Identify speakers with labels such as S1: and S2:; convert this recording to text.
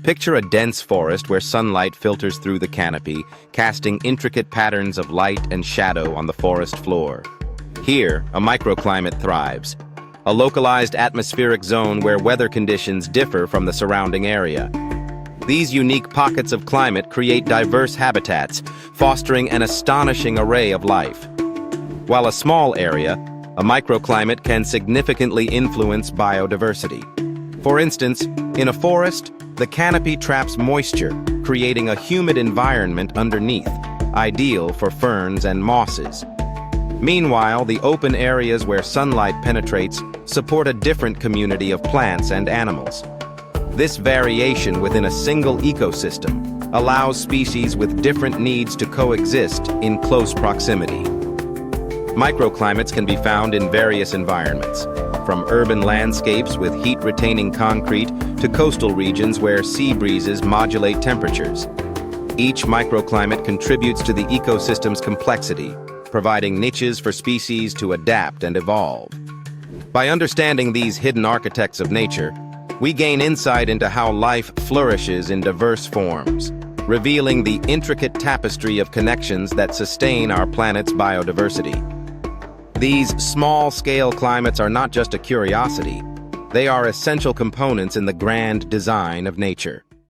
S1: Picture a dense forest where sunlight filters through the canopy, casting intricate patterns of light and shadow on the forest floor. Here, a microclimate thrives, a localized atmospheric zone where weather conditions differ from the surrounding area. These unique pockets of climate create diverse habitats, fostering an astonishing array of life. While a small area, a microclimate can significantly influence biodiversity. For instance, in a forest, the canopy traps moisture, creating a humid environment underneath, ideal for ferns and mosses. Meanwhile, the open areas where sunlight penetrates support a different community of plants and animals. This variation within a single ecosystem allows species with different needs to coexist in close proximity. Microclimates can be found in various environments, from urban landscapes with heat-retaining concrete to coastal regions where sea breezes modulate temperatures. Each microclimate contributes to the ecosystem's complexity, providing niches for species to adapt and evolve. By understanding these hidden architects of nature, we gain insight into how life flourishes in diverse forms, revealing the intricate tapestry of connections that sustain our planet's biodiversity. These small-scale climates are not just a curiosity, they are essential components in the grand design of nature.